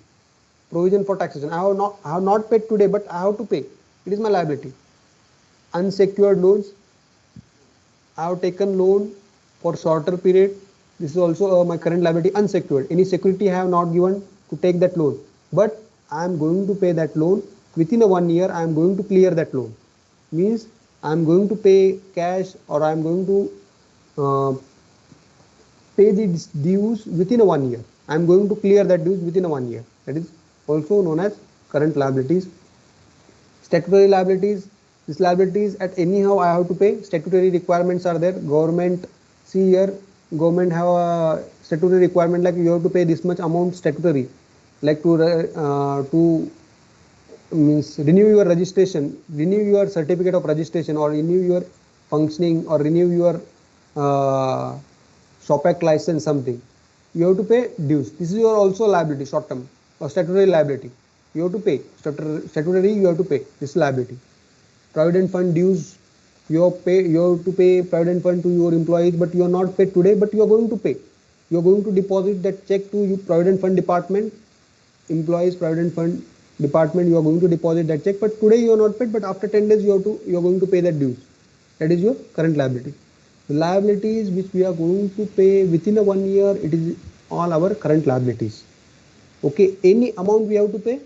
S2: Provision for taxation, I have not paid today but I have to pay. It is my liability. Unsecured loans, I have taken loan for shorter period. This is also my current liability. Unsecured, any security I have not given to take that loan, but I am going to pay that loan within a 1 year. I am going to clear that loan, means I am going to pay cash or I am going to pay the dues within a 1 year. I am going to clear that dues within a 1 year. That is also known as current liabilities. Statutory liabilities, these liabilities at anyhow I have to pay. Statutory requirements are there. Government, see here, government have a statutory requirement like you have to pay this much amount statutory, like to means renew your registration, renew your certificate of registration, or renew your functioning, or renew your shop act license, something. You have to pay dues. This is your also liability, short term or statutory liability. You have to pay statutory. You have to pay this liability. Provident fund dues, You have to pay provident fund to your employees, but you are not paid today, but you are going to pay. You are going to deposit that check to your provident fund department, employees provident fund department. You are going to deposit that check, but today you are not paid, but after 10 days you are going to pay that dues. That is your current liability. The liabilities which we are going to pay within a 1 year, it is all our current liabilities. Okay, any amount we have to pay,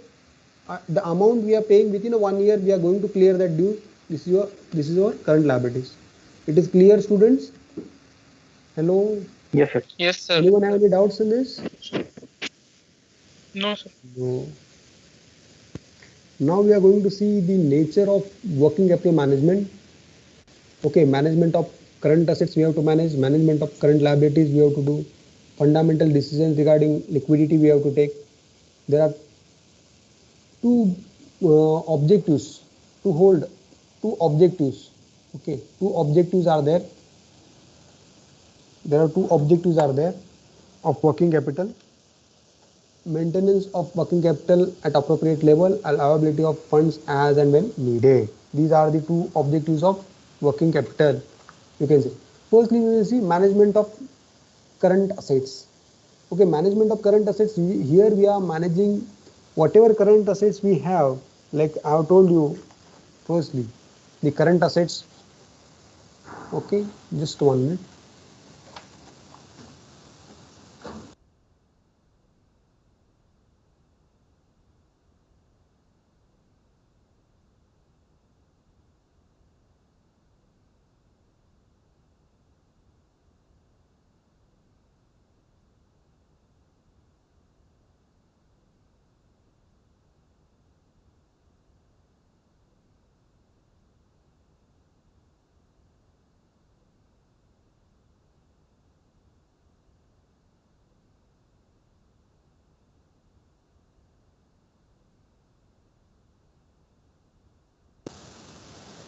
S2: the amount we are paying within a 1 year, we are going to clear that due. This is your current liabilities. It is clear, students? Hello?
S4: Yes, sir.
S1: Yes, sir.
S2: Anyone have any doubts in this?
S1: No, sir.
S2: No. Now we are going to see the nature of working capital management. Okay, management of current assets we have to manage, management of current liabilities we have to do, fundamental decisions regarding liquidity we have to take. There are two objectives to hold, two objectives. Okay, two objectives are there. There are two objectives are there of working capital. Maintenance of working capital at appropriate level and availability of funds as and when needed. These are the two objectives of working capital. You can see. Firstly, we will see management of current assets. Okay, management of current assets. Here we are managing whatever current assets we have. Like I have told you, firstly, the current assets. Okay, just 1 minute.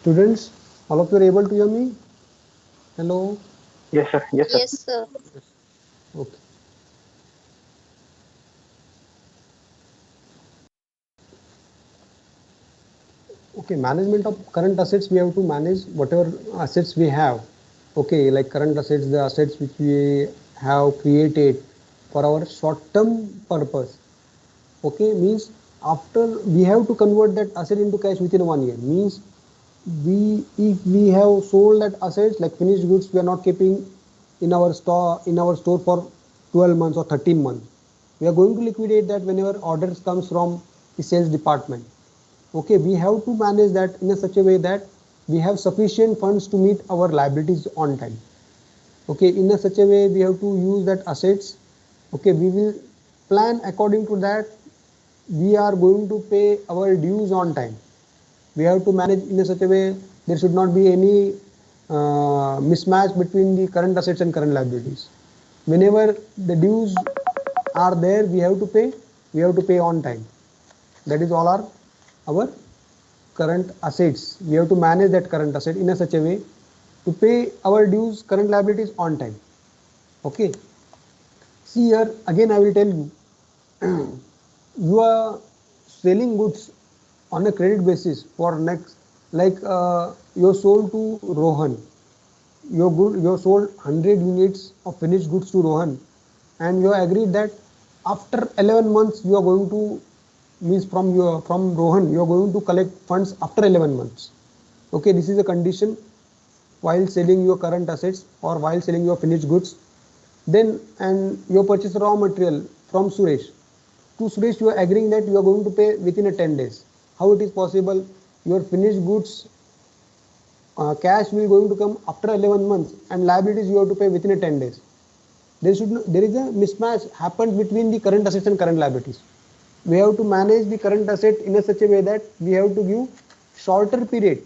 S2: Students, all of you are able to hear me? Hello?
S4: Yes, sir. Yes, sir.
S3: Yes, sir.
S2: Okay. Okay, management of current assets, we have to manage whatever assets we have. Okay, like current assets, the assets which we have created for our short-term purpose. Okay, means after we have to convert that asset into cash within 1 year. Means if we have sold that assets like finished goods, we are not keeping in our store for 12 months or 13 months. We are going to liquidate that whenever orders comes from the sales department. Okay, we have to manage that in a such a way that we have sufficient funds to meet our liabilities on time. Okay, in a such a way we have to use that assets. Okay, we will plan according to that. We are going to pay our dues on time. We have to manage in a such a way there should not be any mismatch between the current assets and current liabilities. Whenever the dues are there, we have to pay. We have to pay on time. That is all our current assets. We have to manage that current asset in a such a way to pay our dues, current liabilities on time. Okay. See here again I will tell you, you are selling goods on a credit basis for next, like you sold to Rohan. You sold 100 units of finished goods to Rohan, and you agreed that after 11 months you are going to, means from Rohan you are going to collect funds after 11 months. Okay, this is a condition while selling your current assets or while selling your finished goods. Then and you purchase raw material from Suresh. To Suresh you are agreeing that you are going to pay within a 10 days. How it is possible? Your finished goods cash will going to come after 11 months and liabilities you have to pay within a 10 days. There is a mismatch happens between the current assets and current liabilities. We have to manage the current asset in a such a way that we have to give shorter period.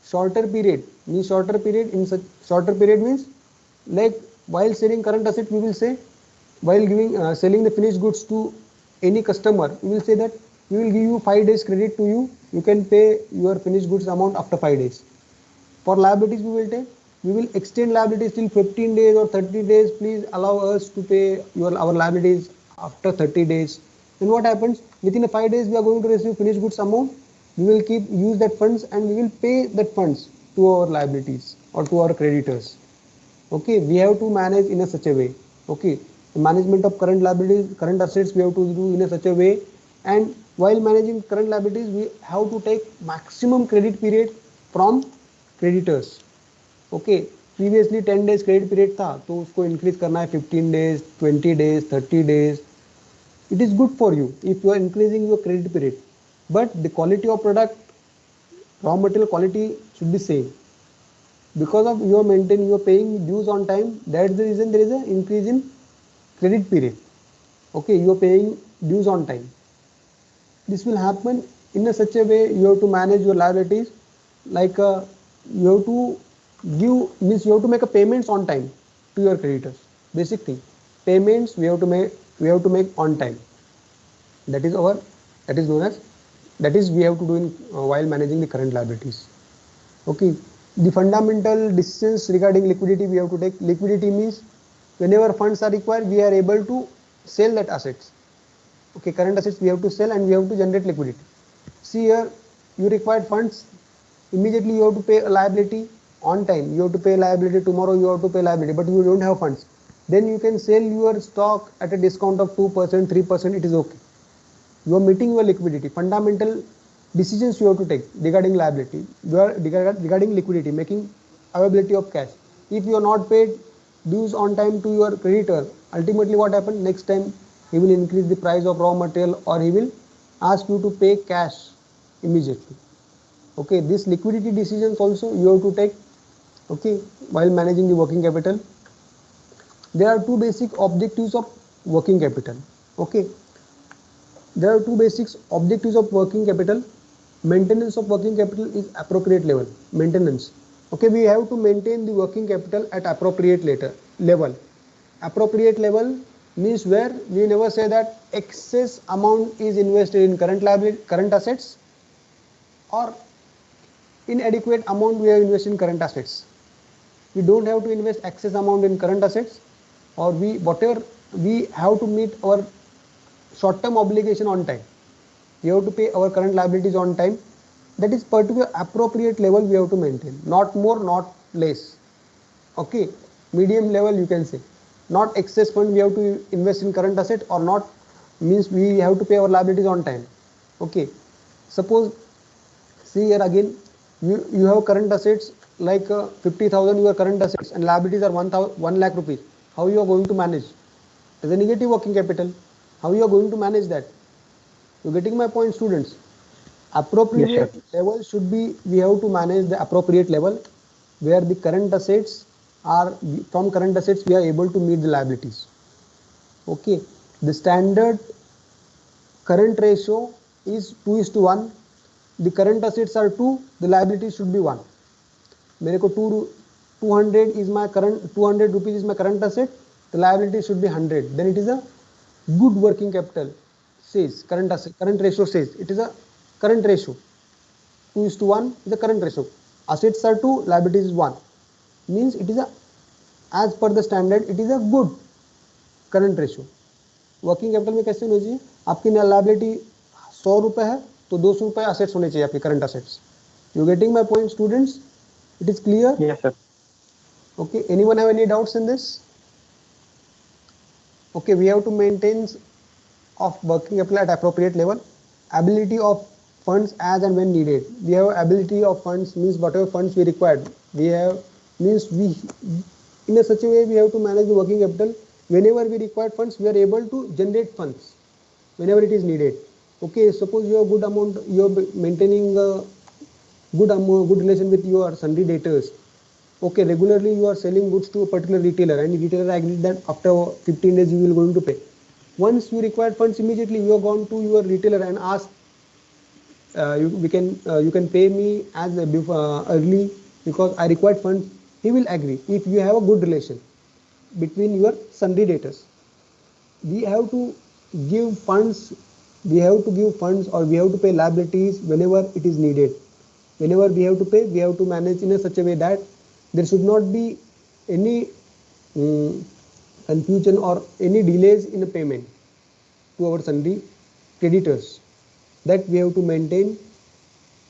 S2: Shorter period means like while selling current asset we will say, while giving selling the finished goods to any customer, we will say that we will give you 5 days credit to you. You can pay your finished goods amount after 5 days. For liabilities we will extend liabilities till 15 days or 30 days. Please allow us to pay our liabilities after 30 days. Then what happens? Within 5 days we are going to receive finished goods amount. We will use that funds and we will pay that funds to our liabilities or to our creditors. Okay, we have to manage in a such a way. Okay, the management of current liabilities, current assets we have to do in a such a way, and while managing current liabilities we have to take maximum credit period from creditors. Okay previously 10 days credit period था तो उसको increase करना है 15 days, 20 days, 30 days. It is good for you if you are increasing your credit period, but the quality of product, raw material quality should be same. Because of you are paying dues on time, that's the reason there is an increase in credit period. Okay, you are paying dues on time. This will happen in a such a way you have to manage your liabilities, like you have to you have to make a payments on time to your creditors. Basic thing, payments we have to make on time. That is known as we have to do in while managing the current liabilities. Okay, the fundamental decisions regarding liquidity we have to take. Liquidity means whenever funds are required we are able to sell that assets. Okay, current assets we have to sell and we have to generate liquidity. See here, you required funds, immediately you have to pay a liability on time. You have to pay liability tomorrow, you have to pay liability, but you don't have funds. Then you can sell your stock at a discount of 2%, 3%, it is okay. You are meeting your liquidity. Fundamental decisions you have to take regarding liability, regarding liquidity, making availability of cash. If you are not paid dues on time to your creditor, ultimately what happens? Next time he will increase the price of raw material or he will ask you to pay cash immediately. Okay, this liquidity decisions also you have to take, okay, while managing the working capital. There are two basic objectives of working capital. Okay, there are two basic objectives of working capital. Maintenance of working capital is appropriate level. Maintenance. Okay, we have to maintain the working capital at appropriate level. Appropriate level means where we never say that excess amount is invested in current assets or inadequate amount we have invested in current assets. We don't have to invest excess amount in current assets, or whatever we have to meet our short-term obligation on time. We have to pay our current liabilities on time. That is particular appropriate level we have to maintain, not more, not less. Okay, medium level you can say. Not excess fund we have to invest in current asset, or not means we have to pay our liabilities on time. Okay, suppose see here again, you have current assets like 50,000 your current assets and liabilities are 1 lakh rupees. How you are going to manage? As a negative working capital. How you are going to manage that? You getting my point, students? Appropriate
S4: Yes,
S2: level should be, we have to manage the appropriate level where the current assets are, from current assets we are able to meet the liabilities. Okay, the standard current ratio is 2:1. The current assets are 2, the liabilities should be 1. मेरे को 200 is my current, 200 rupees is my current asset, the liability should be 100. Then it is a good working capital. Says current ratio says it is a current ratio. 2:1 is the current ratio. Assets are 2, liabilities is 1. Means it is a, as per the standard, it is a good current ratio. Working capital में कैसे होनी चाहिए? आपकी liability 100 रुपए है तो 200 रुपए assets होने चाहिए आपके current assets. You getting my point students? It is clear?
S4: Yes, sir.
S2: Okay, anyone have any doubts in this? Okay, we have to maintain of working capital at appropriate level. Ability of funds as and when needed. We have ability of funds means whatever funds we required. We have means we in a such a way we have to manage the working capital. Whenever we require funds, we are able to generate funds whenever it is needed. Okay, suppose you have good amount, you are maintaining a good relation with your sundry debtors. Okay, regularly you are selling goods to a particular retailer and the retailer agreed that after 15 days you will going to pay. Once you require funds, immediately you have gone to your retailer and asked, you can pay me as early because I required funds. He will agree if you have a good relation between your sundry debtors. We have to give funds. We have to give funds or we have to pay liabilities whenever it is needed. Whenever we have to pay, we have to manage in a such a way that there should not be any confusion or any delays in the payment to our sundry creditors. That we have to maintain.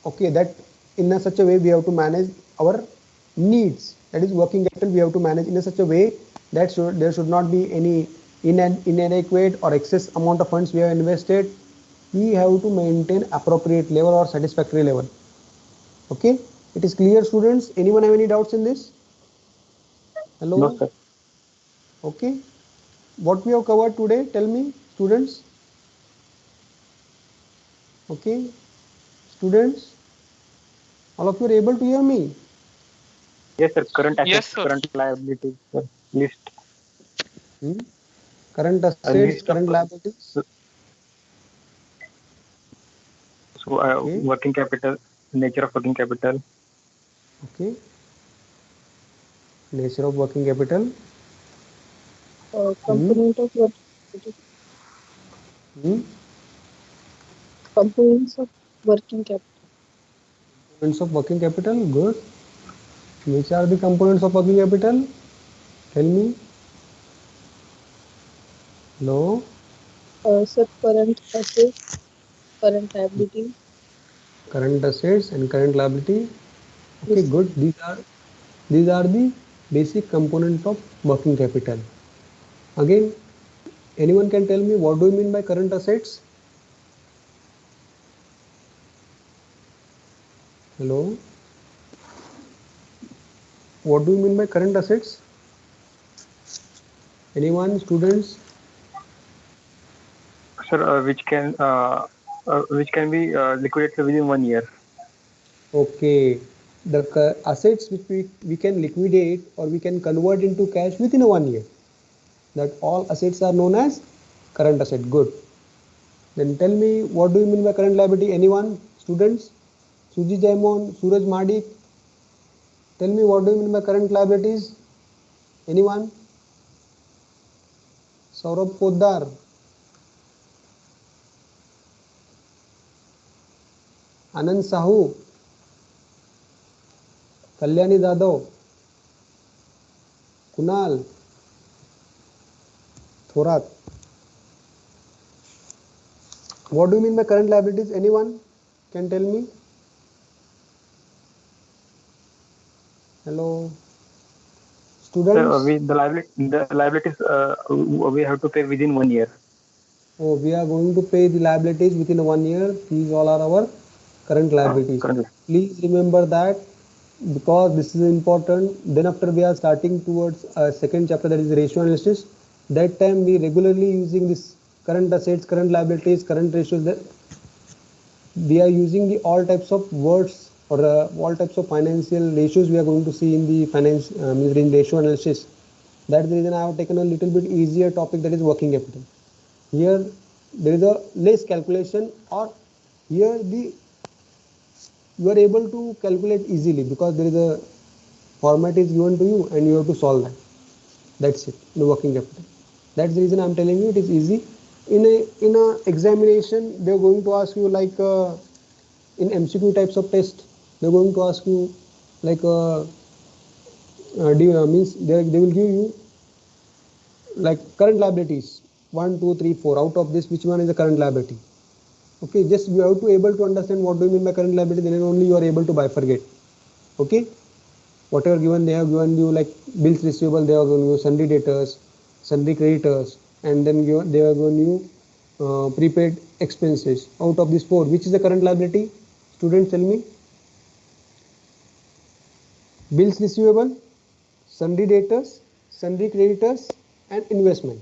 S2: Okay, that in a such a way we have to manage our needs. That is working capital we have to manage in a such a way that there should not be any inadequate or excess amount of funds we have invested. We have to maintain appropriate level or satisfactory level. Okay, it is clear, students? Anyone have any doubts in this? Hello?
S4: No, sir.
S2: Okay, what we have covered today, tell me, students. Okay, students, all of you are able to hear me?
S4: Yes, sir. Current assets,
S1: Yes, sir.
S4: current liabilities, sir. List.
S2: Current
S4: A
S2: assets,
S4: list of
S2: current liabilities.
S4: so
S2: Okay.
S4: working capital, nature of working capital.
S2: Okay. Nature of working capital.
S5: Component of what?
S2: Hmm.
S5: Components of working capital.
S2: Components of working capital. Good. Which are the components of working capital? Tell me. Hello.
S5: Sir, current assets, current liability.
S2: Current assets and current liability. Okay,
S5: Yes.
S2: good. These are the basic components of working capital. Again, anyone can tell me what do you mean by current assets? Hello. What do you mean by current assets? Anyone, students?
S4: Sir, which can be liquidated within 1 year.
S2: Okay, the assets which we can liquidate or we can convert into cash within 1 year. That all assets are known as current asset. Good. Then tell me what do you mean by current liability? Anyone? Students? Suji Jaimon, Suraj Madik. Tell me what do you mean by current liabilities? Anyone? Saurabh Poddar. Anand Sahu. Kalyani Jadhav. Kunal. Thorat. What do you mean by current liabilities? Anyone can tell me? Hello, students.
S4: Sir, the liabilities we have to pay within 1 year.
S2: Oh, we are going to pay the liabilities within 1 year. These all are our current liabilities. Please remember that because this is important. Then after we are starting towards a second chapter, that is ratio analysis. That time we regularly using this current assets, current liabilities, current ratios. That we are using the all types of words or all types of financial ratios we are going to see in the finance in ratio analysis. That's the reason I have taken a little bit easier topic, that is working capital. Here there is a less calculation, or here you are able to calculate easily because there is a format is given to you and you have to solve that. That's it, the working capital. That's the reason I'm telling you it is easy. In a examination, they're going to ask you like in MCQ types of test, they're going to ask you like means they will give you like current liabilities 1, 2, 3, 4. Out of this, which one is the current liability? Okay, just you have to able to understand what do you mean by current liability. Then only you are able to bifurcate. Okay, whatever given, they have given you like bills receivable, they have given you sundry debtors, sundry creditors, and then they have given you prepaid expenses. Out of these 4, which is the current liability? Students, tell me. Bills receivable, sundry debtors, sundry creditors, and investment.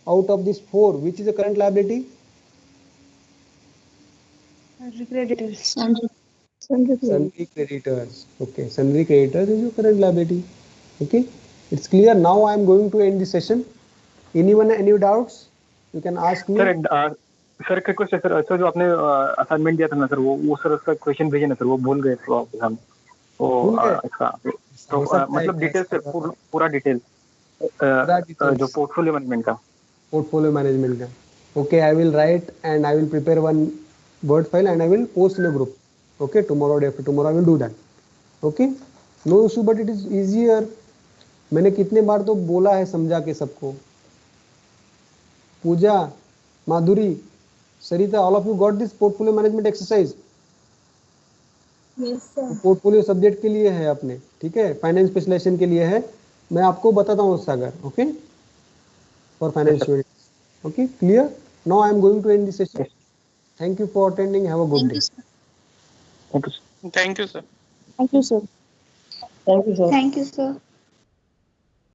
S2: Out of these 4, which is the current liability?
S5: Sundry creditors.
S2: Sundry creditors. Okay, sundry creditors is your current liability. Okay, it's clear. Now I am going to end the session. Anyone any doubts? You can ask me.
S4: Sir एक request है sir, sir जो आपने assignment दिया था ना sir, वो sir उसका question भेजे ना सर, वो भूल गए सर वापस हम वो इसका तो मतलब डिटेल सर पूरा डिटेल जो पोर्टफोलियो मैनेजमेंट का
S2: Okay, I will write and I will prepare one Word file and I will post in a group. Okay, tomorrow day after tomorrow I will do that. Okay, no issue, but it is easier. मैंने कितने बार तो बोला है समझा के सबको. पूजा, माधुरी, Sarita, all of you got this portfolio management exercise?
S3: Yes sir.
S2: Portfolio subject के लिए है अपने, ठीक है, फाइनेंस स्पेशलाइजेशन के लिए है। मैं आपको बताता हूँ Sagar, okay, for finance unit, okay, clear. Now I am going to end this session. Thank you for attending, have a good
S3: thank
S2: day.
S3: You sir.
S4: Thank you.
S1: Thank you, sir.
S5: Thank you, sir.
S3: Thank you sir.